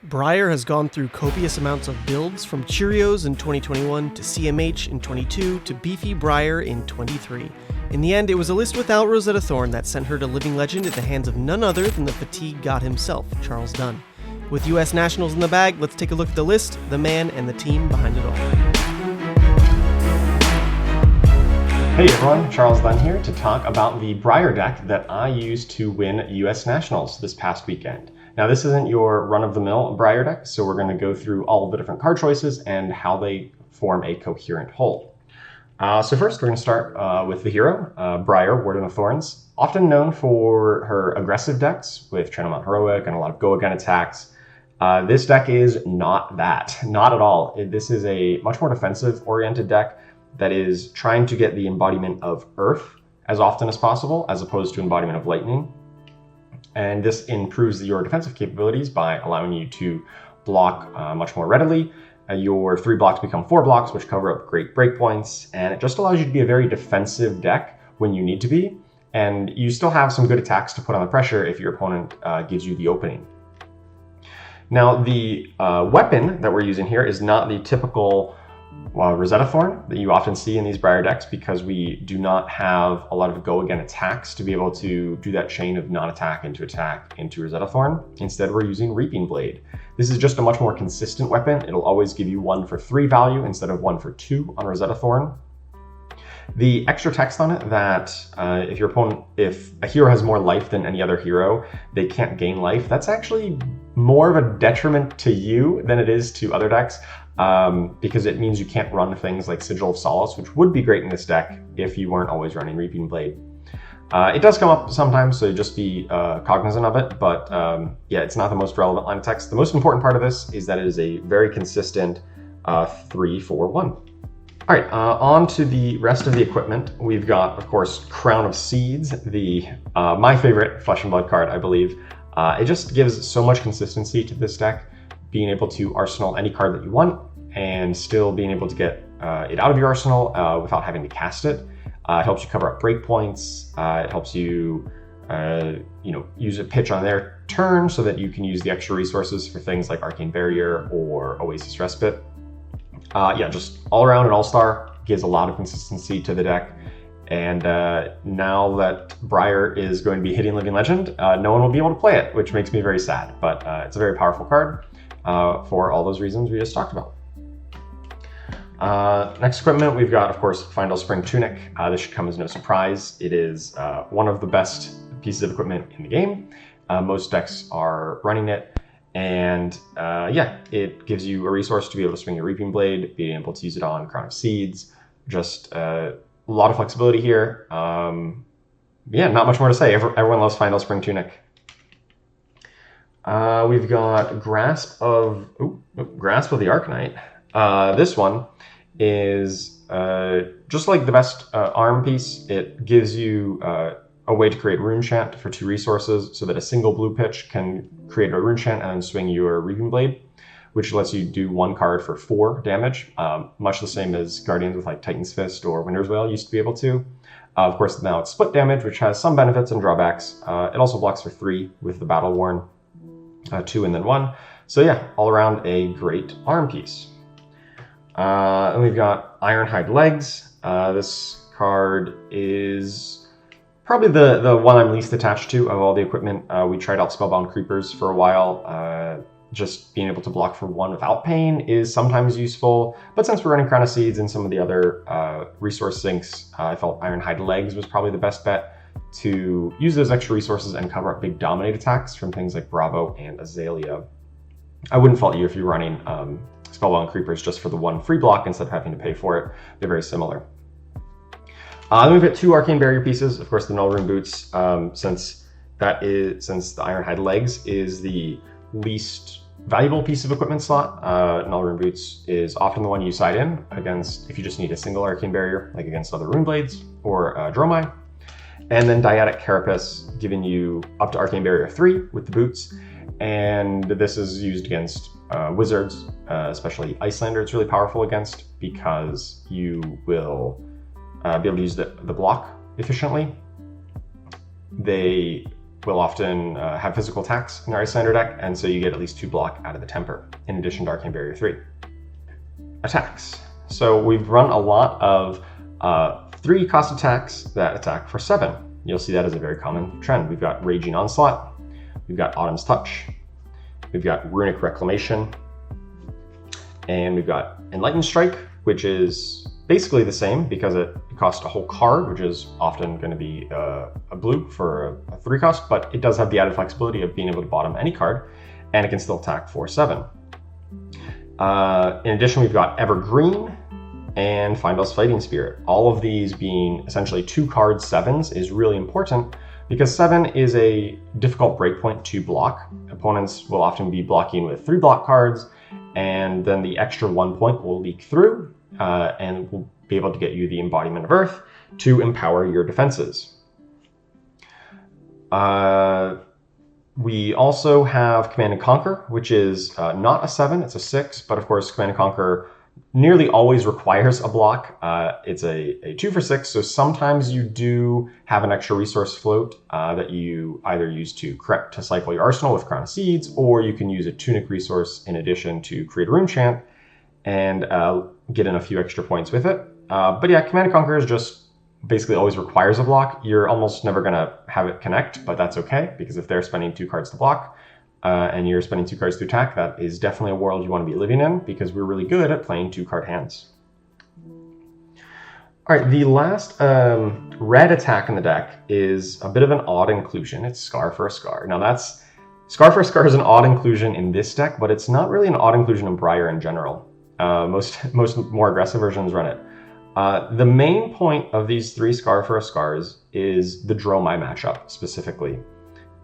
Briar has gone through copious amounts of builds, from Cheerios in 2021 to CMH in 22 to Beefy Briar in 23. In the end, it was a list without Rosetta Thorn that sent her to living legend at the hands of none other than the fatigue god himself, Charles Dunn. With US Nationals in the bag, let's take a look at the list, the man, and the team behind it all. Hey everyone, Charles Dunn here to talk about the Briar deck that I used to win US Nationals this past weekend. Now this isn't your run-of-the-mill Briar deck, so we're going to go through all of the different card choices and how they form a coherent whole. So first we're going to start with the hero, Briar, Warden of Thorns, often known for her aggressive decks with Channel Mount Heroic and a lot of go-again attacks. This deck is not that, not at all. This is a much more defensive-oriented deck that is trying to get the embodiment of Earth as often as possible, as opposed to embodiment of Lightning. And this improves your defensive capabilities by allowing you to block much more readily. Your 3 blocks become 4 blocks, which cover up great breakpoints, and it just allows you to be a very defensive deck when you need to be, and you still have some good attacks to put on the pressure if your opponent gives you the opening. Now, the weapon that we're using here is not the typical Rosetta Thorn that you often see in these Briar decks, because we do not have a lot of go-again attacks to be able to do that chain of non-attack into attack into Rosetta Thorn. Instead, we're using Reaping Blade. This is just a much more consistent weapon. It'll always give you 1 for 3 value instead of 1 for 2 on Rosetta Thorn. The extra text on it that if a hero has more life than any other hero, they can't gain life, that's actually more of a detriment to you than it is to other decks. Because it means you can't run things like Sigil of Solace, which would be great in this deck if you weren't always running Reaping Blade. It does come up sometimes, so just be cognizant of it, but yeah, it's not the most relevant line of text. The most important part of this is that it is a very consistent 3-4-1. All right, on to the rest of the equipment. We've got, of course, Crown of Seeds, my favorite Flesh and Blood card, I believe. It just gives so much consistency to this deck, being able to arsenal any card that you want, and still being able to get it out of your arsenal without having to cast it. It helps you cover up breakpoints. It helps you, use a pitch on their turn so that you can use the extra resources for things like Arcane Barrier or Oasis Respite. Yeah, just all around an all-star, gives a lot of consistency to the deck. And now that Briar is going to be hitting Living Legend, no one will be able to play it, which makes me very sad. But it's a very powerful card for all those reasons we just talked about. Next equipment, we've got, of course, Fyendal Spring Tunic. This should come as no surprise. It is one of the best pieces of equipment in the game. Most decks are running it, and yeah, it gives you a resource to be able to swing your Reaping Blade, being able to use it on Crown of Seeds. Just a lot of flexibility here. Yeah, not much more to say. Everyone loves Fyendal Spring Tunic. We've got Grasp of the Arknight. This one is just like the best arm piece. It gives you a way to create Rune Chant for 2 resources, so that a single blue pitch can create a Rune Chant and then swing your Reaping Blade, which lets you do 1 card for 4 damage, much the same as Guardians with like Titan's Fist or Winter's Wail used to be able to. Of course, now it's split damage, which has some benefits and drawbacks. It also blocks for 3 with the Battle Worn, 2 and then 1. So yeah, all around a great arm piece. And we've got Ironhide Legs. This card is probably the one I'm least attached to of all the equipment. We tried out Spellbound Creepers for a while. Just being able to block for 1 without pain is sometimes useful, but since we're running Crown of Seeds and some of the other resource sinks, I felt Ironhide Legs was probably the best bet to use those extra resources and cover up big dominate attacks from things like Bravo and Azalea. I wouldn't fault you if you're running Spellbound Creepers just for the 1 free block instead of having to pay for it. They're very similar. Then we've got 2 Arcane Barrier pieces. Of course, the Null Rune Boots, since the Ironhide Legs is the least valuable piece of equipment slot. Null Rune Boots is often the one you side in against if you just need a single Arcane Barrier, like against other Rune Blades or Dromai. And then Dyadic Carapace, giving you up to Arcane Barrier 3 with the boots. And this is used against wizards, especially Icelander. It's really powerful against, because you will be able to use the block efficiently. They will often have physical attacks in our Iyslander deck, and so you get at least 2 block out of the temper, in addition to Arcane Barrier 3. Attacks. So we've run a lot of 3 cost attacks that attack for 7. You'll see that as a very common trend. We've got Raging Onslaught, we've got Autumn's Touch, we've got Runic Reclamation, and we've got Enlightened Strike, which is basically the same because it costs a whole card, which is often going to be a blue for a 3 cost, but it does have the added flexibility of being able to bottom any card, and it can still attack for 7. In addition, we've got Evergreen and Findell's Fighting Spirit. All of these being essentially 2 card 7s is really important because 7 is a difficult breakpoint to block. Opponents will often be blocking with 3 block cards, and then the extra 1 point will leak through and will be able to get you the Embodiment of Earth to empower your defenses. We also have Command and Conquer, which is not a 7, it's a 6, but of course Command and Conquer nearly always requires a block. It's a 2 for 6, so sometimes you do have an extra resource float that you either use to cycle your arsenal with Crown of Seeds, or you can use a Tunic resource in addition to create a rune chant and get in a few extra points with it. But yeah, Command and Conquer is just basically always requires a block. You're almost never going to have it connect, but that's okay, because if they're spending 2 cards to block, and you're spending 2 cards to attack, that is definitely a world you want to be living in, because we're really good at playing 2-card hands. All right, the last red attack in the deck is a bit of an odd inclusion. It's Scar for a Scar. Now Scar for a Scar is an odd inclusion in this deck, but it's not really an odd inclusion in Briar in general. Most more aggressive versions run it. The main point of these 3 Scar for a Scars is the Dromai matchup specifically.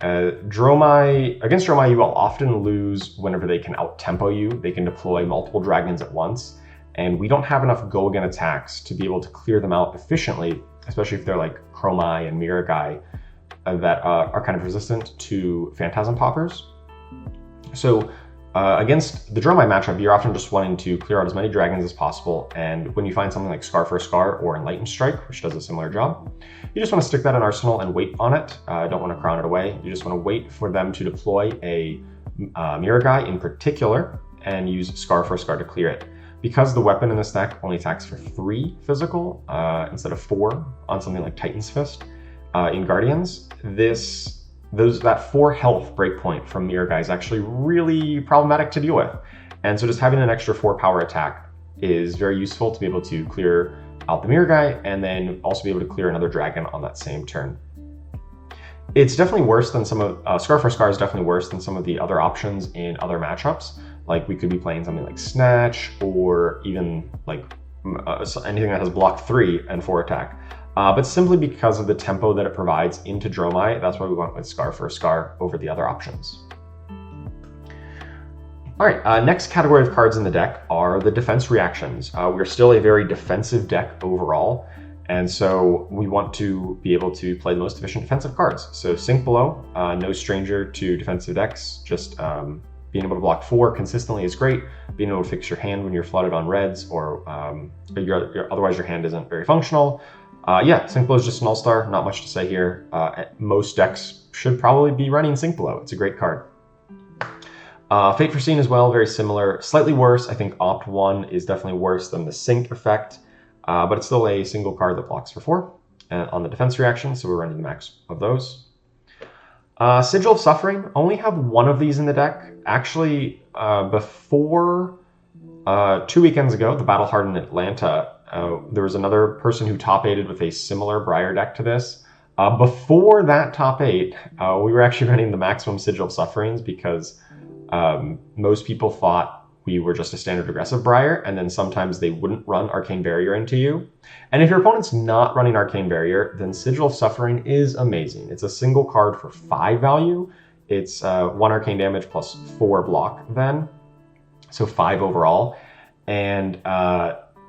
Against Dromai, you will often lose whenever they can out-tempo you. They can deploy multiple dragons at once, and we don't have enough go-again attacks to be able to clear them out efficiently, especially if they're like Chromai and Miragai that are kind of resistant to Phantasm Poppers. So against the Dromai matchup, you're often just wanting to clear out as many dragons as possible, and when you find something like Scar for a Scar or Enlightened Strike, which does a similar job, you just want to stick that in Arsenal and wait on it. Don't want to crown it away. You just want to wait for them to deploy a Miragai in particular and use Scar for a Scar to clear it. Because the weapon in this deck only attacks for 3 physical instead of 4 on something like Titan's Fist in Guardians, that 4 health breakpoint from Miragai is actually really problematic to deal with. And so just having an extra 4 power attack is very useful to be able to clear out the Miragai and then also be able to clear another dragon on that same turn. It's definitely worse than some of, Scar for Scar is definitely worse than some of the other options in other matchups. Like we could be playing something like Snatch or even like anything that has block 3 and 4 attack. But simply because of the tempo that it provides into Dromai, that's why we went with Scar for a Scar over the other options. All right, next category of cards in the deck are the defense reactions. We're still a very defensive deck overall, and so we want to be able to play the most efficient defensive cards. So Sink Below, no stranger to defensive decks, just being able to block 4 consistently is great. Being able to fix your hand when you're flooded on reds or otherwise your hand isn't very functional. Yeah, Sink Below is just an all-star, not much to say here. Most decks should probably be running Sink Below. It's a great card. Fate Foreseen as well, very similar. Slightly worse, I think Opt 1 is definitely worse than the Sink effect, but it's still a single card that blocks for 4 on the defense reaction, so we're running the max of those. Sigil of Suffering, only have 1 of these in the deck. Actually, before 2 weekends ago, the Battle Hardened Atlanta, there was another person who top-8'd with a similar Briar deck to this. Before that top 8, we were actually running the maximum Sigil of Sufferings because most people thought we were just a standard aggressive Briar, and then sometimes they wouldn't run Arcane Barrier into you. And if your opponent's not running Arcane Barrier, then Sigil of Suffering is amazing. It's a single card for 5 value. It's 1 arcane damage plus 4 block then, so 5 overall. And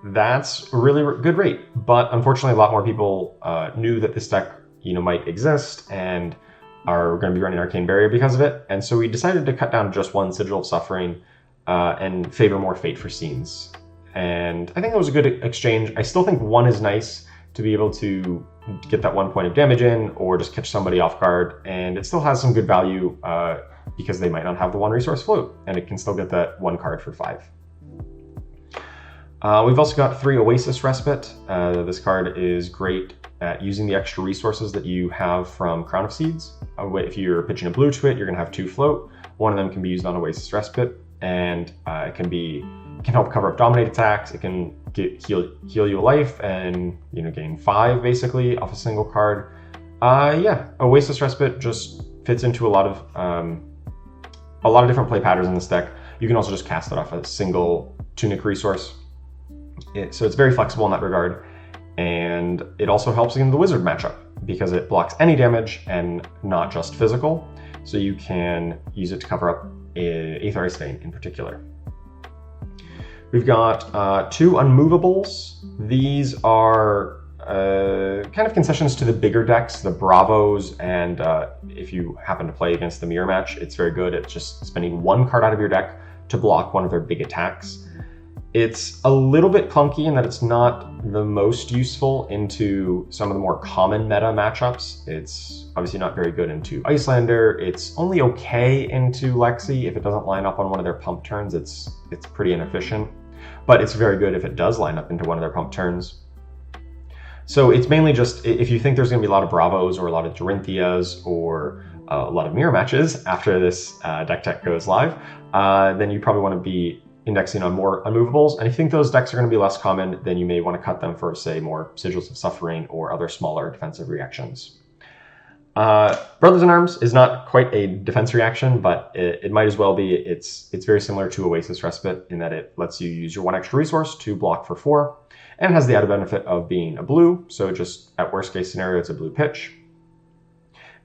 that's a really good rate. But unfortunately, a lot more people knew that this deck might exist and are going to be running Arcane Barrier because of it. And so we decided to cut down to just 1 Sigil of Suffering and favor more Fate Foreseens. And I think that was a good exchange. I still think 1 is nice to be able to get that 1 point of damage in, or just catch somebody off guard, and it still has some good value because they might not have the 1 resource float, and it can still get that 1 card for 5. We've also got 3 Oasis Respite. This card is great at using the extra resources that you have from Crown of Seeds. If you're pitching a blue to it, you're going to have 2 float. One of them can be used on Oasis Respite, and it can help cover up dominate attacks. It can heal you a life and gain 5 basically off a single card. Yeah, Oasis Respite just fits into a lot of different play patterns in this deck. You can also just cast it off a single Tunic resource. So it's very flexible in that regard, and it also helps in the Wizard matchup because it blocks any damage and not just physical. So you can use it to cover up Aetheric Stain in particular. We've got 2 Unmovables. These are kind of concessions to the bigger decks, the Bravos, and if you happen to play against the Mirror Match, it's very good at just spending 1 card out of your deck to block one of their big attacks. It's a little bit clunky in that it's not the most useful into some of the more common meta matchups. It's obviously not very good into Icelander. It's only okay into Lexi. If it doesn't line up on one of their pump turns, it's pretty inefficient. But it's very good if it does line up into one of their pump turns. So it's mainly just, if you think there's going to be a lot of Bravos or a lot of Dorinthias or a lot of Mirror Matches after this deck tech goes live, then you probably want to be indexing on more Unmovables. And if you think those decks are going to be less common, then you may want to cut them for, say, more Sigils of Suffering or other smaller defensive reactions. Brothers in Arms is not quite a defense reaction, but it might as well be. It's very similar to Oasis Respite in that it lets you use your 1 extra resource to block for 4, and has the added benefit of being a blue, so just at worst case scenario, it's a blue pitch.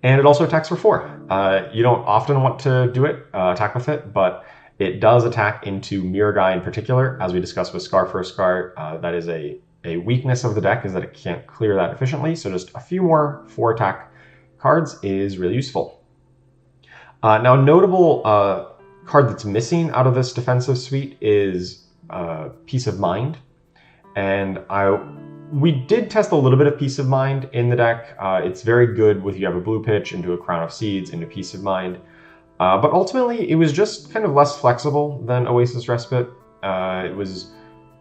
And it also attacks for 4. You don't often want to do it, attack with it, but it does attack into Mirror Guy in particular, as we discussed with Scar for Scar. That is a weakness of the deck, is that it can't clear that efficiently, so just a few more 4 attack cards is really useful. Now, a notable card that's missing out of this defensive suite is Peace of Mind. And we did test a little bit of Peace of Mind in the deck. It's very good with you have a blue pitch into a Crown of Seeds into Peace of Mind. But ultimately, it was just kind of less flexible than Oasis Respite.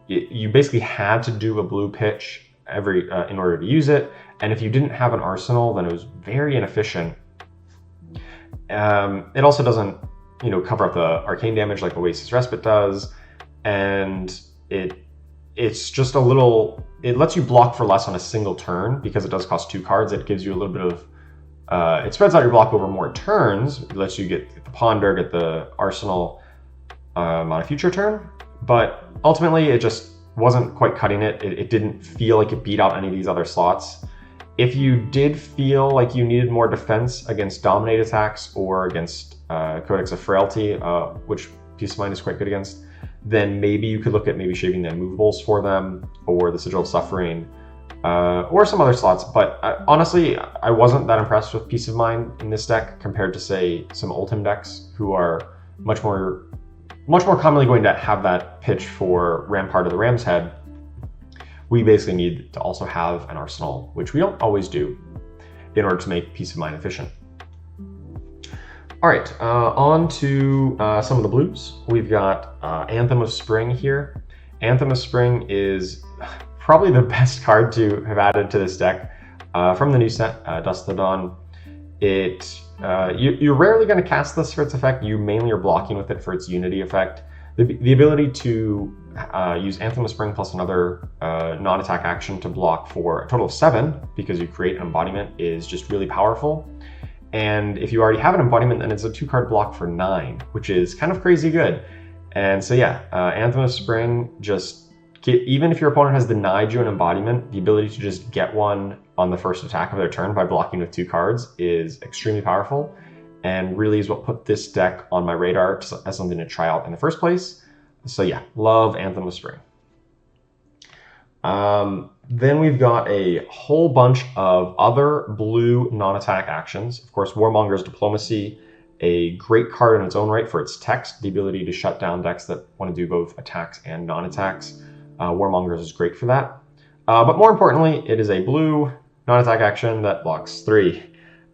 You basically had to do a blue pitch in order to use it, and if you didn't have an arsenal, then it was very inefficient. It also doesn't, cover up the arcane damage like Oasis Respite does, and it's just a little. It lets you block for less on a single turn because it does cost 2 cards. It gives you a little bit of. It spreads out your block over more turns. It lets you get the Ponder, get the Arsenal on a future turn. But ultimately, it just wasn't quite cutting it. It didn't feel like it beat out any of these other slots. If you did feel like you needed more defense against Dominate attacks or against Codex of Frailty, which Peace of Mind is quite good against, then maybe you could look at maybe shaving the Immovables for them or the Sigil of Suffering. Or some other slots, but honestly, I wasn't that impressed with Peace of Mind in this deck compared to, say, some Ultim decks who are much more commonly going to have that pitch for Rampart of the Ram's Head. We basically need to also have an arsenal, which we don't always do, in order to make Peace of Mind efficient. All right, on to some of the blues. We've got Anthem of Spring here. Anthem of Spring is probably the best card to have added to this deck from the new set, Dust of Dawn. You're rarely going to cast this for its effect. You mainly are blocking with it for its Unity effect. The ability to use Anthem of Spring plus another non-attack action to block for a total of 7, because you create an embodiment, is just really powerful. And if you already have an embodiment, then it's a 2-card block for 9, which is kind of crazy good. And so yeah, Anthem of Spring, even if your opponent has denied you an embodiment, the ability to just get one on the first attack of their turn by blocking with 2 cards is extremely powerful, and really is what put this deck on my radar as something to try out in the first place. So yeah, love Anthem of Spring. Then we've got a whole bunch of other blue non-attack actions. Of course, Warmonger's Diplomacy, a great card in its own right for its text, the ability to shut down decks that want to do both attacks and non-attacks. Warmongers is great for that. But more importantly, it is a blue non-attack action that blocks 3.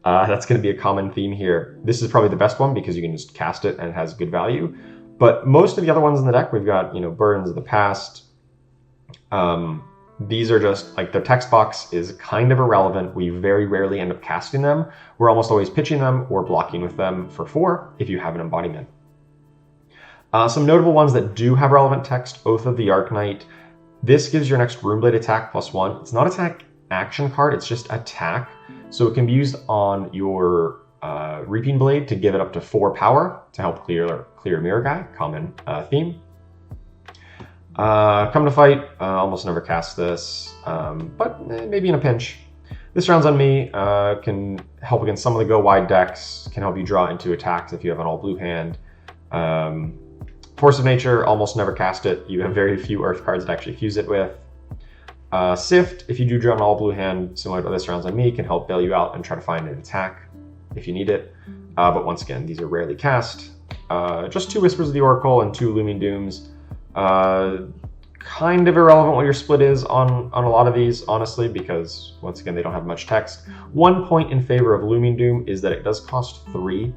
That's going to be a common theme here. This is probably the best one because you can just cast it and it has good value. But most of the other ones in the deck, we've got, Burdens of the Past. These are just, like, their text box is kind of irrelevant. We very rarely end up casting them. We're almost always pitching them or blocking with them for 4 if you have an embodiment. Some notable ones that do have relevant text: Oath of the Arknight. This gives your next Runeblade attack +1. It's not attack action card, it's just attack. So it can be used on your Reaping Blade to give it up to 4 power to help clear Mirror Guy, common theme. Come to Fight, almost never cast this, but maybe in a pinch. This Rounds on Me can help against some of the go wide decks, can help you draw into attacks if you have an all blue hand. Force of Nature, almost never cast it. You have very few Earth cards to actually fuse it with. Sift, if you do draw an all blue hand, similar to This Rounds on Me, can help bail you out and try to find an attack if you need it. But once again, these are rarely cast. Just 2 Whispers of the Oracle and 2 Looming Dooms. Kind of irrelevant what your split is on a lot of these, honestly, because once again, they don't have much text. 1 point in favor of Looming Doom is that it does cost 3,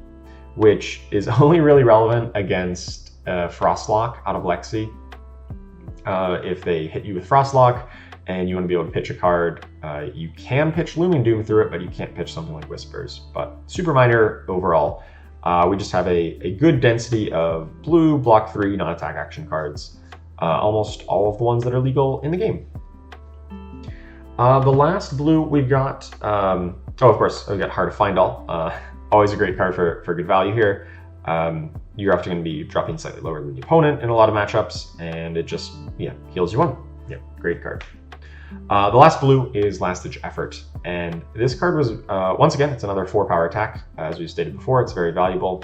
which is only really relevant against Frostlock out of Lexi. If they hit you with Frostlock and you want to be able to pitch a card, you can pitch Looming Doom through it, but you can't pitch something like Whispers. But super minor overall. We just have a good density of blue, block 3, non-attack action cards. Almost all of the ones that are legal in the game. The last blue we've got, of course, we've got Heart of Findall. Always a great card for good value here. You're often going to be dropping slightly lower than the opponent in a lot of matchups, and it just, heals you 1. Yeah, great card. The last blue is Last Ditch Effort, and this card was, once again, it's another 4 power attack. As we stated before, it's very valuable,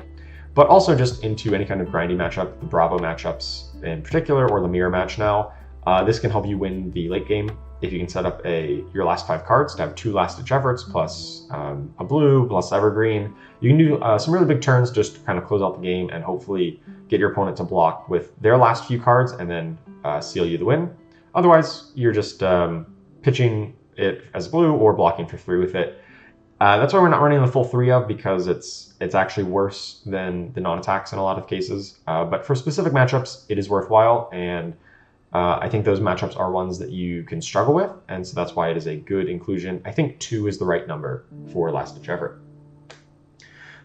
but also just into any kind of grindy matchup, the Bravo matchups in particular, or the Mirror match now. This can help you win the late game if you can set up your last 5 cards to have 2 Last Ditch Efforts plus a blue plus Evergreen. You can do some really big turns just to kind of close out the game and hopefully get your opponent to block with their last few cards and then seal you the win. Otherwise, you're just pitching it as blue or blocking for 3 with it. That's why we're not running the full 3 of, because it's actually worse than the non-attacks in a lot of cases. But for specific matchups, it is worthwhile, and I think those matchups are ones that you can struggle with, and so that's why it is a good inclusion. I think 2 is the right number for Last Ditch Effort.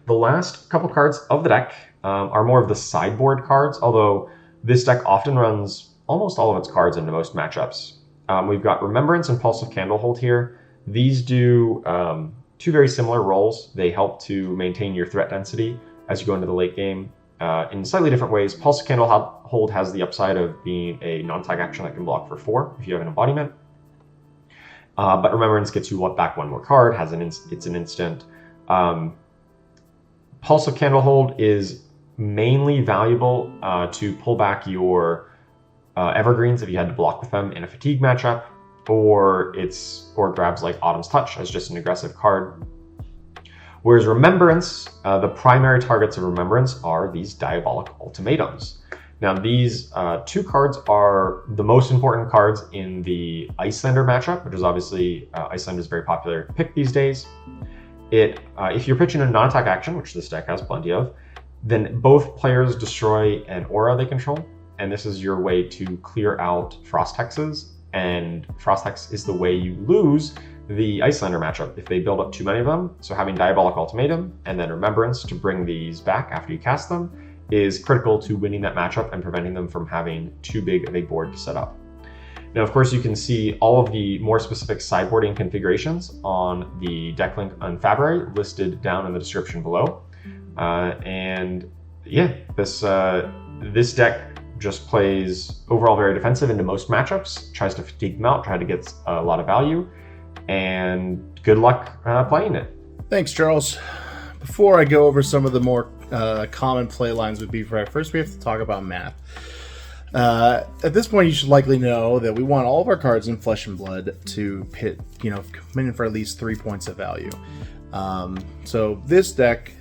The last couple cards of the deck are more of the sideboard cards, although this deck often runs almost all of its cards into most matchups. We've got Remembrance and Pulse of Candlehold here. These do 2 very similar roles. They help to maintain your threat density as you go into the late game in slightly different ways. Pulse of Candlehold has the upside of being a non-attack action that can block for 4 if you have an embodiment. But Remembrance gets you back 1 more card, it's an instant. Pulse of Candlehold is mainly valuable to pull back your Evergreens if you had to block with them in a fatigue matchup, or grabs like Autumn's Touch as just an aggressive card. Whereas Remembrance, the primary targets of Remembrance are these Diabolic Ultimatums. Now these 2 cards are the most important cards in the Icelander matchup, which is obviously Icelander is very popular pick these days. If you're pitching a non-attack action, which this deck has plenty of, then both players destroy an aura they control, and this is your way to clear out Frost Hexes, and Frost Hex is the way you lose the Icelander matchup if they build up too many of them. So having Diabolic Ultimatum and then Remembrance to bring these back after you cast them is critical to winning that matchup and preventing them from having too big of a board to set up. Now, of course, you can see all of the more specific sideboarding configurations on the deck link on Fabled listed down in the description below. This deck just plays overall very defensive into most matchups, tries to fatigue them out, try to get a lot of value, and good luck playing it. Thanks, Charles. Before I go over some of the more common play lines with Beefy, first we have to talk about math. At this point, you should likely know that we want all of our cards in Flesh and Blood to come in for at least 3 points of value. So this deck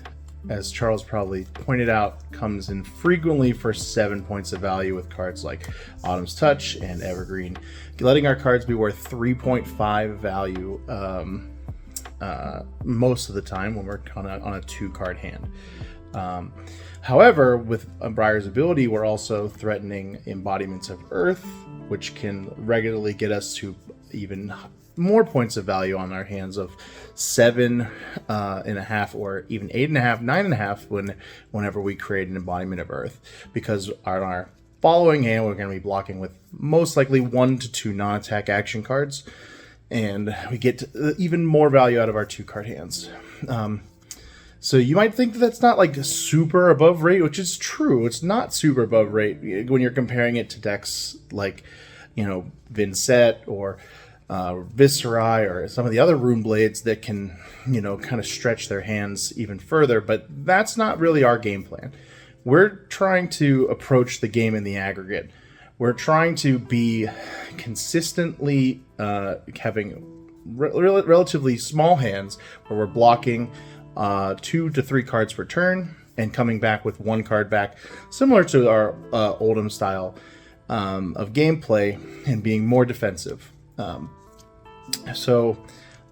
as Charles probably pointed out, comes in frequently for 7 points of value with cards like Autumn's Touch and Evergreen, letting our cards be worth 3.5 value most of the time when we're on a 2-card hand. However, with Briar's ability, we're also threatening embodiments of Earth, which can regularly get us to even more points of value on our hands of 7.5 or even 8.5, 9.5 whenever we create an embodiment of Earth. Because on our following hand, we're going to be blocking with most likely 1 to 2 non-attack action cards, and we get even more value out of our 2-card hands. So you might think that that's not like super above rate, which is true. It's not super above rate when you're comparing it to decks like, Vincent or Viscerai or some of the other Rune Blades that can, kind of stretch their hands even further. But that's not really our game plan. We're trying to approach the game in the aggregate. We're trying to be consistently having relatively small hands where we're blocking 2 to 3 cards per turn and coming back with 1 card back, similar to our Oldham style of gameplay, and being more defensive. So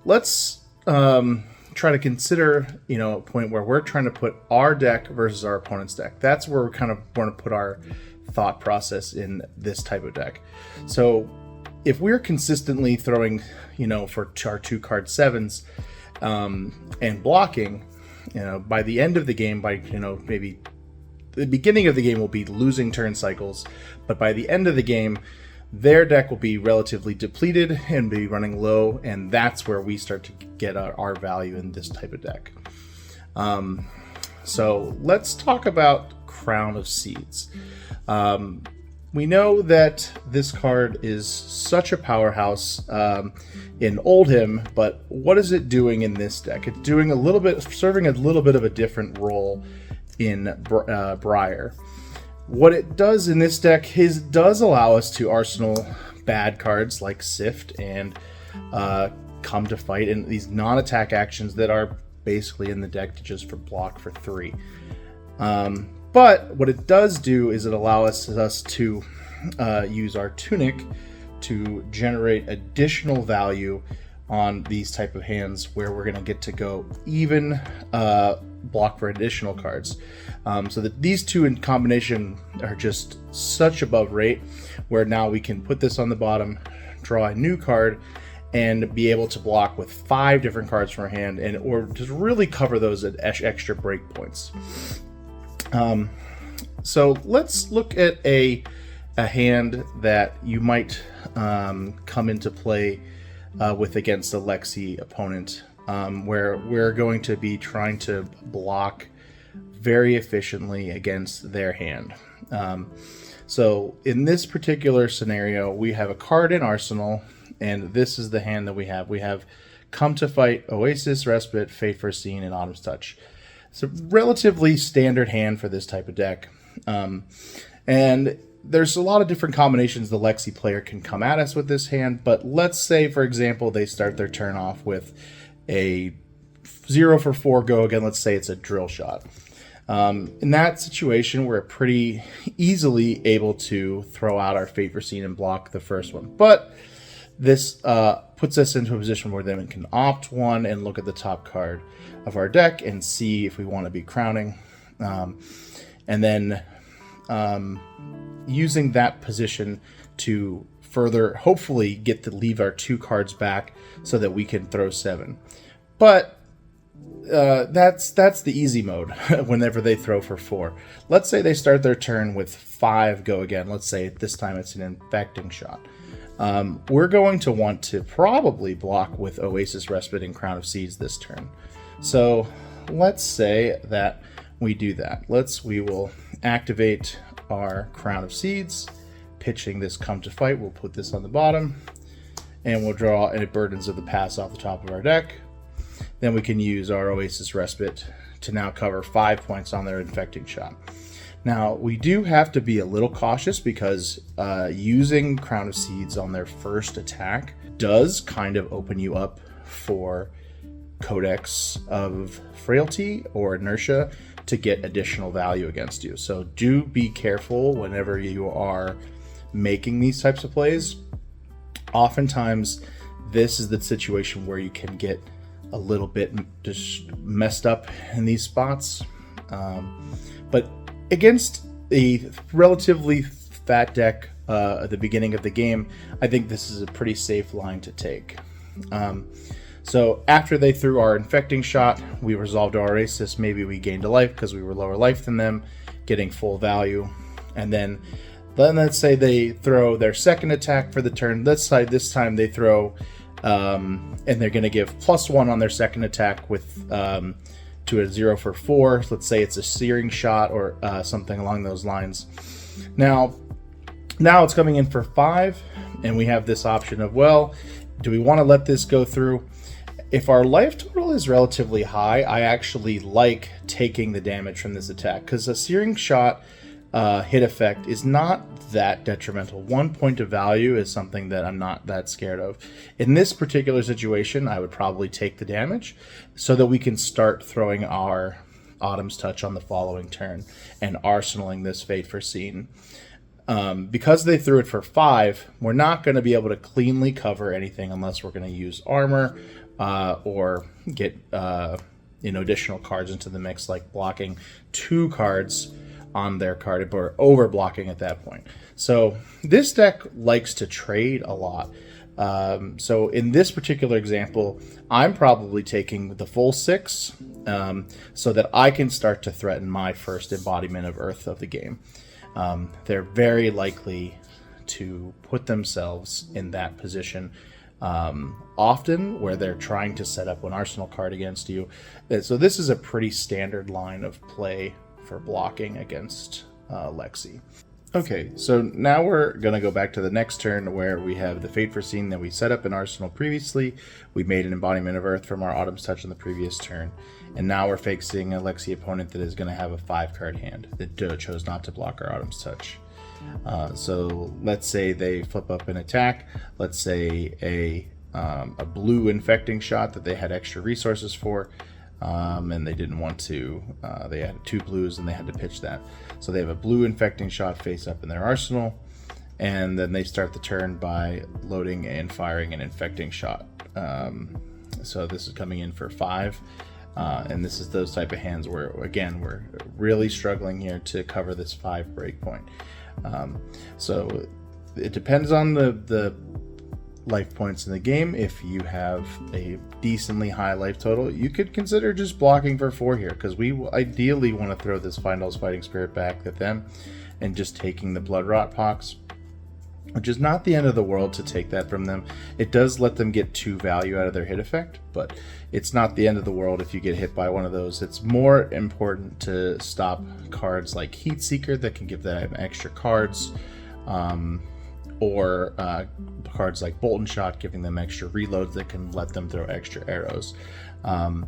let's try to consider, a point where we're trying to put our deck versus our opponent's deck. That's where we kind of want to put our thought process in this type of deck. So if we're consistently throwing, for our 2-card 7s, and blocking, by the end of the game, maybe the beginning of the game will be losing turn cycles, but by the end of the game, their deck will be relatively depleted and be running low, and that's where we start to get our value in this type of deck. So let's talk about Crown of Seeds. We know that this card is such a powerhouse in Oldham, but what is it doing in this deck? It's doing serving a little bit of a different role in Briar. What it does in this deck does allow us to arsenal bad cards like Sift and Come to Fight, and these non-attack actions that are basically in the deck to just block for 3. But what it does do is it allows us to use our Tunic to generate additional value on these type of hands where we're going to get to go even block for additional cards. So that these two in combination are just such above rate, where now we can put this on the bottom, draw a new card, and be able to block with 5 different cards from our hand, or just really cover those at extra breakpoints. So let's look at a hand that you might come into play with against a Lexi opponent, where we're going to be trying to block very efficiently against their hand. So in this particular scenario, we have a card in Arsenal, and this is the hand that we have. We have Come to Fight, Oasis, Respite, Fate Foreseen, and Autumn's Touch. It's a relatively standard hand for this type of deck. And there's a lot of different combinations the Lexi player can come at us with this hand, but let's say, for example, they start their turn off with a 0 for 4 go again. Let's say it's a drill shot. In that situation, we're pretty easily able to throw out our Fate Foreseen and block the first one. But this puts us into a position where then we can opt one and look at the top card of our deck and see if we want to be crowning. And then using that position to further hopefully get to leave our 2 cards back so that we can throw 7. But that's the easy mode whenever they throw for 4. Let's say they start their turn with 5 go again. Let's say this time it's an infecting shot. We're going to want to probably block with Oasis, Respite, and Crown of Seeds this turn. So let's say that we do that. We will activate our Crown of Seeds, pitching this Come to Fight. We'll put this on the bottom, and we'll draw a Burdens of the Past off the top of our deck. Then we can use our Oasis Respite to now cover 5 points on their infecting shot. Now, we do have to be a little cautious because using Crown of Seeds on their first attack does kind of open you up for Codex of Frailty or Inertia to get additional value against you. So do be careful whenever you are making these types of plays. Oftentimes, this is the situation where you can get a little bit just messed up in these spots. But against a relatively fat deck at the beginning of the game, I think this is a pretty safe line to take. So after they threw our Infecting Shot, we resolved our Oasis. Maybe we gained a life because we were lower life than them, getting full value. And then let's say they throw their second attack for the turn. This time they throw, and they're going to give +1 on their second attack with to a 0 for 4. Let's say it's a Searing Shot or something along those lines. Now it's coming in for 5, and we have this option of, well, do we want to let this go through? If our life total is relatively high, I actually like taking the damage from this attack, because a Searing Shot hit effect is not that detrimental. 1 point of value is something that I'm not that scared of. In this particular situation, I would probably take the damage so that we can start throwing our Autumn's Touch on the following turn and arsenaling this Fate Foreseen. Because they threw it for 5, we're not going to be able to cleanly cover anything unless we're going to use armor or get additional cards into the mix, like blocking 2 cards on their card, or over blocking at that point. So this deck likes to trade a lot. So in this particular example, I'm probably taking the full 6 so that I can start to threaten my first embodiment of Earth of the game. They're very likely to put themselves in that position often, where they're trying to set up an arsenal card against you. So this is a pretty standard line of play for blocking against Lexi. Okay, so now we're going to go back to the next turn where we have the Fate Foreseen that we set up in Arsenal previously. We made an Embodiment of Earth from our Autumn's Touch on the previous turn. And now we're facing a Lexi opponent that is going to have a 5-card hand that chose not to block our Autumn's Touch. So let's say they flip up an attack. Let's say a blue Infecting Shot that they had extra resources for. And they didn't want to, they had 2 blues and they had to pitch that. So they have a blue Infecting Shot face up in their arsenal, and then they start the turn by loading and firing an Infecting Shot. So this is coming in for 5, and this is those type of hands where, again, we're really struggling here to cover this 5 breakpoint. So it depends on the life points in the game. If you have a decently high life total, you could consider just blocking for 4 here, because we ideally want to throw this Final's Fighting Spirit back at them and just taking the Blood Rot Pox, which is not the end of the world to take that from them. It does let them get 2 value out of their hit effect, but it's not the end of the world if you get hit by one of those. It's more important to stop cards like Heat Seeker that can give them extra cards, or cards like Bolt and Shot, giving them extra reloads that can let them throw extra arrows. I'm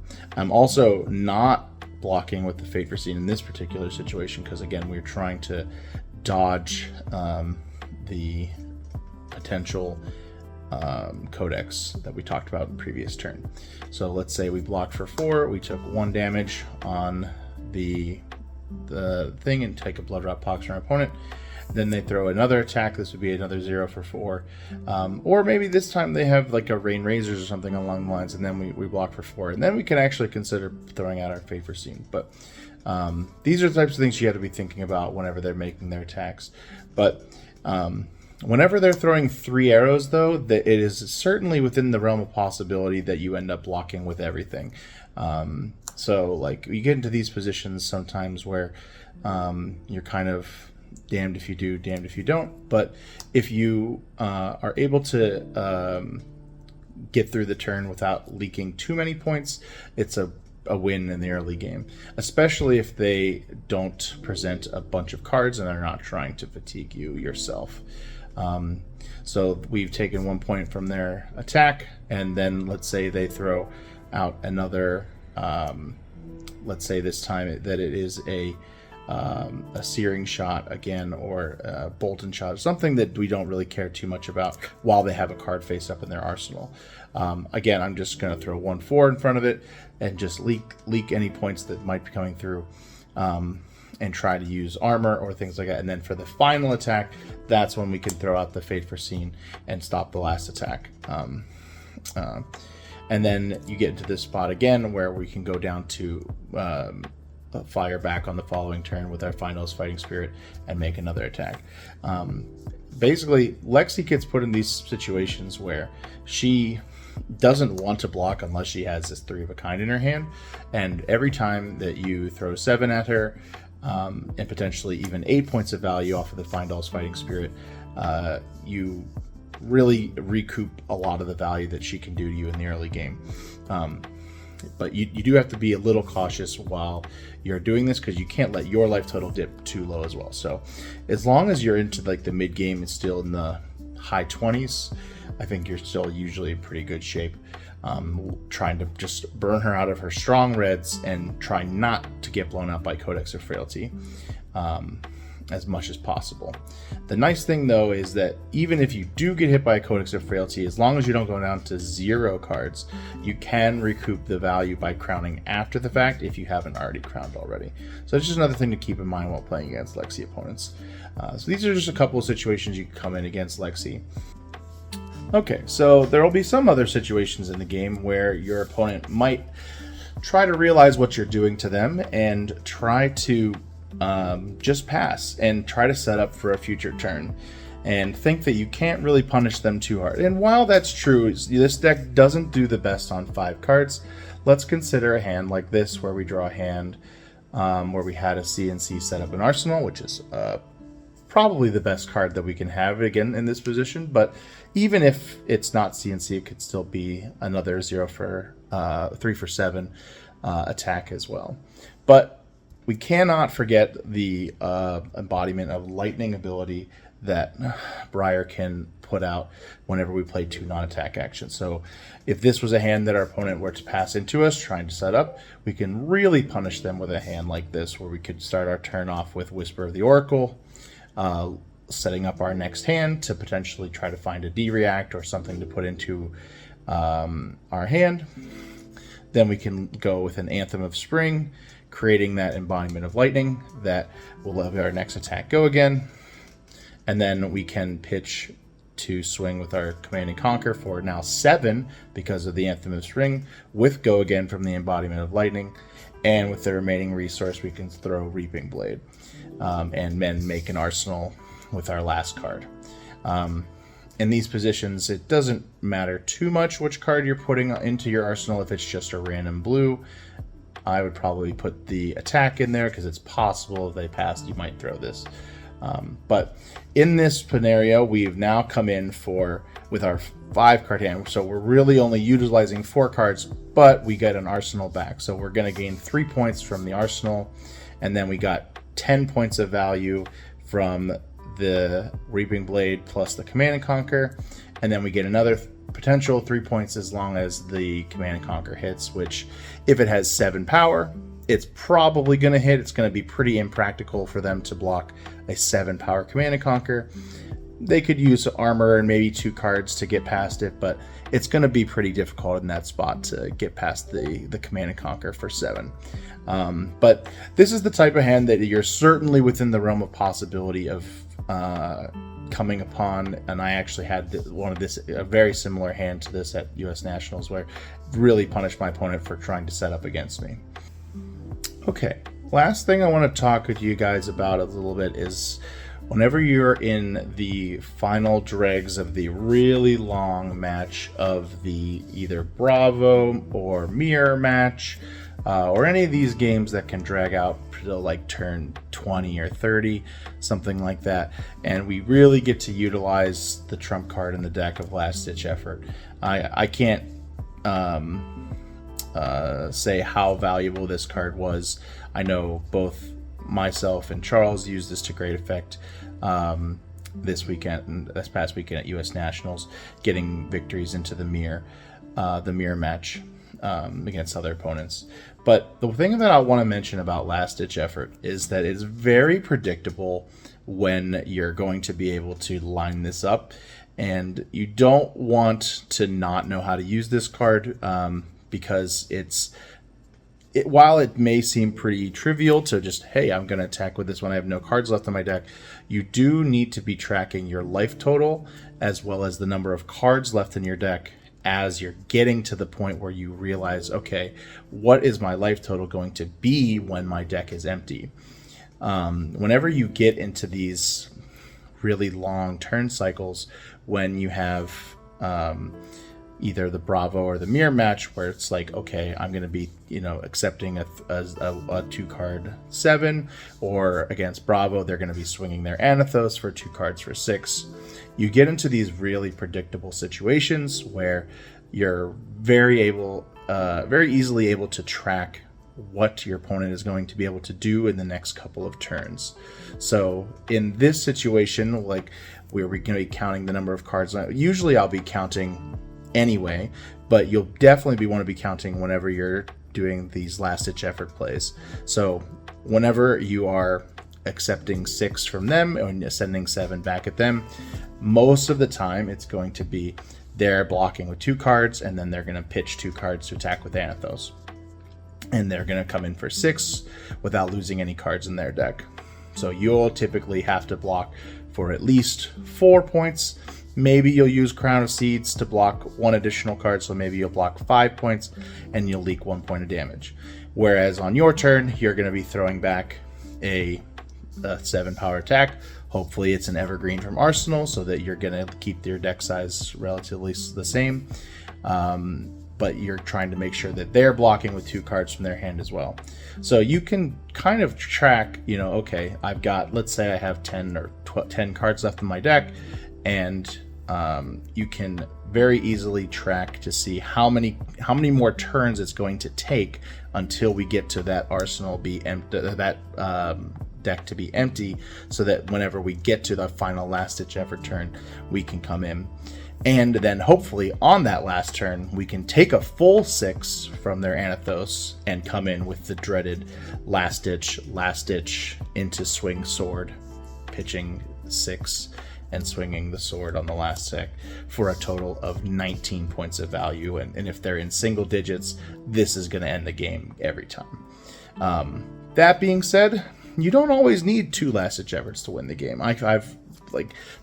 also not blocking with the Fate Foreseen in this particular situation, because again, we're trying to dodge the potential codex that we talked about in the previous turn. So let's say we blocked for 4, we took 1 damage on the thing and take a Blood Rot Pox from our opponent. Then they throw another attack. This would be another 0 for 4. Or maybe this time they have like a Rain Razors or something along the lines, and then we block for 4. And then we can actually consider throwing out our Fate Foreseen. But these are the types of things you have to be thinking about whenever they're making their attacks. But whenever they're throwing 3 arrows, though, it is certainly within the realm of possibility that you end up blocking with everything. So like you get into these positions sometimes where you're kind of damned if you do, damned if you don't. But if you are able to get through the turn without leaking too many points, it's a win in the early game, especially if they don't present a bunch of cards and are not trying to fatigue you yourself. So we've taken 1 point from their attack, and then let's say they throw out another, let's say this time that it is a a searing shot again, or a bolton shot, something that we don't really care too much about while they have a card face up in their arsenal. Again, I'm just going to throw 1/4 in front of it and just leak any points that might be coming through, and try to use armor or things like that. And then for the final attack, that's when we can throw out the Fate Foreseen and stop the last attack. And then you get into this spot again where we can go down to fire back on the following turn with our Finals Fighting Spirit and make another attack. Basically, Lexi gets put in these situations where she doesn't want to block unless she has this 3 of a kind in her hand, and every time that you throw 7 at her, and potentially even 8 points of value off of the Finals Fighting Spirit, you really recoup a lot of the value that she can do to you in the early game. But you do have to be a little cautious while you're doing this, because you can't let your life total dip too low as well. So as long as you're into like the mid game and still in the high 20s, I think you're still usually in pretty good shape. Trying to just burn her out of her strong reds and try not to get blown out by Codex of Frailty as much as possible. The nice thing though is that even if you do get hit by a Codex of Frailty, as long as you don't go down to 0 cards, you can recoup the value by crowning after the fact if you haven't already crowned already. So it's just another thing to keep in mind while playing against Lexi opponents. So these are just a couple of situations you can come in against Lexi. Okay, so there will be some other situations in the game where your opponent might try to realize what you're doing to them and try to just pass and try to set up for a future turn and think that you can't really punish them too hard. And while that's true, this deck doesn't do the best on 5 cards. Let's consider a hand like this where we draw a hand where we had a CNC set up in Arsenal, which is probably the best card that we can have again in this position. But even if it's not CNC, it could still be another 3 for 7 attack as well. But we cannot forget the embodiment of lightning ability that Briar can put out whenever we play 2 non-attack actions. So if this was a hand that our opponent were to pass into us trying to set up, we can really punish them with a hand like this, where we could start our turn off with Whisper of the Oracle, setting up our next hand to potentially try to find a D-React or something to put into our hand. Then we can go with an Anthem of Spring, creating that embodiment of lightning that will let our next attack go again. And then we can pitch to swing with our Command and Conquer for now 7 because of the Anthem of Spring, with go again from the embodiment of lightning. And with the remaining resource, we can throw Reaping Blade and then make an arsenal with our last card. In these positions, it doesn't matter too much which card you're putting into your arsenal. If it's just a random blue, I would probably put the attack in there because it's possible if they passed, you might throw this. But in this scenario, we've now come in with our 5 card hand. So we're really only utilizing 4 cards, but we get an arsenal back. So we're going to gain 3 points from the arsenal. And then we got 10 points of value from the Reaping Blade plus the Command and Conquer. And then we get another potential 3 points as long as the Command and Conquer hits, which if it has 7 power, it's probably going to hit. It's going to be pretty impractical for them to block a 7 power Command and Conquer. They could use armor and maybe 2 cards to get past it, but it's going to be pretty difficult in that spot to get past the Command and Conquer for 7. But this is the type of hand that you're certainly within the realm of possibility of coming upon, and I actually had a very similar hand to this at US Nationals, where it really punished my opponent for trying to set up against me. Okay, last thing I want to talk with you guys about a little bit is whenever you're in the final dregs of the really long match of the either Bravo or Mirror match, or any of these games that can drag out to like turn 20 or 30, something like that, and we really get to utilize the trump card in the deck of Last Ditch Effort. I can't say how valuable this card was. I know both myself and Charles used this to great effect this past weekend at US Nationals, getting victories into the mirror match. against other opponents. But the thing that I want to mention about Last Ditch Effort is that it's very predictable when you're going to be able to line this up, and you don't want to not know how to use this card, because while it may seem pretty trivial to just, hey, I'm going to attack with this when I have no cards left on my deck, you do need to be tracking your life total as well as the number of cards left in your deck as you're getting to the point where you realize, okay, what is my life total going to be when my deck is empty? Whenever you get into these really long turn cycles, when you have either the Bravo or the Mirror match, where it's like, okay, I'm going to be, accepting a 2-card 7, or against Bravo, they're going to be swinging their Anathos for 2 cards for 6. You get into these really predictable situations where you're very easily able to track what your opponent is going to be able to do in the next couple of turns. So in this situation, like where we're going to be counting the number of cards, usually I'll be counting anyway, but you'll definitely want to be counting whenever you're doing these Last Ditch Effort plays. So whenever you are accepting 6 from them and sending 7 back at them, most of the time it's going to be they're blocking with 2 cards, and then they're going to pitch 2 cards to attack with Anathos, and they're going to come in for 6 without losing any cards in their deck. So you'll typically have to block for at least 4 points. Maybe you'll use Crown of Seeds to block 1 additional card, so maybe you'll block 5 points and you'll leak 1 point of damage. Whereas on your turn, you're going to be throwing back a 7 power attack. Hopefully it's an Evergreen from Arsenal, so that you're going to keep your deck size relatively the same. But you're trying to make sure that they're blocking with 2 cards from their hand as well. So you can kind of track, okay, I've got, let's say I have 10 or 10 cards left in my deck, and you can very easily track to see how many more turns it's going to take until we get to that arsenal be empty, that deck to be empty, so that whenever we get to the final Last Ditch Effort turn, we can come in. And then hopefully on that last turn, we can take a full 6 from their Anathos and come in with the dreaded last ditch into swing sword, pitching 6 and swinging the sword on the last tick for a total of 19 points of value. And if they're in single digits, this is going to end the game every time. That being said, you don't always need 2 Last Ditch Efforts to win the game. I've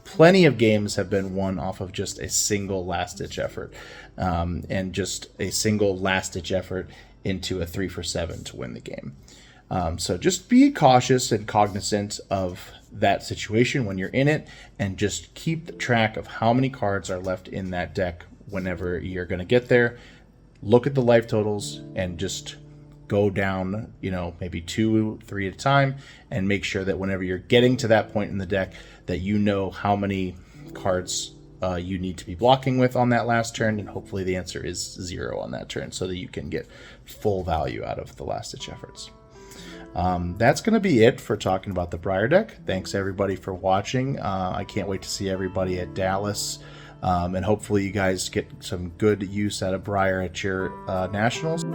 plenty of games have been won off of just a single Last Ditch Effort, and just a single Last Ditch Effort into a 3 for 7 to win the game. So just be cautious and cognizant of that situation when you're in it, and just keep track of how many cards are left in that deck whenever you're going to get there. Look at the life totals and just go down, maybe 2, 3 at a time, and make sure that whenever you're getting to that point in the deck, that you know how many cards you need to be blocking with on that last turn, and hopefully the answer is 0 on that turn, so that you can get full value out of the Last Ditch Efforts. That's going to be it for talking about the Briar deck. Thanks everybody for watching. I can't wait to see everybody at Dallas, and hopefully you guys get some good use out of Briar at your Nationals.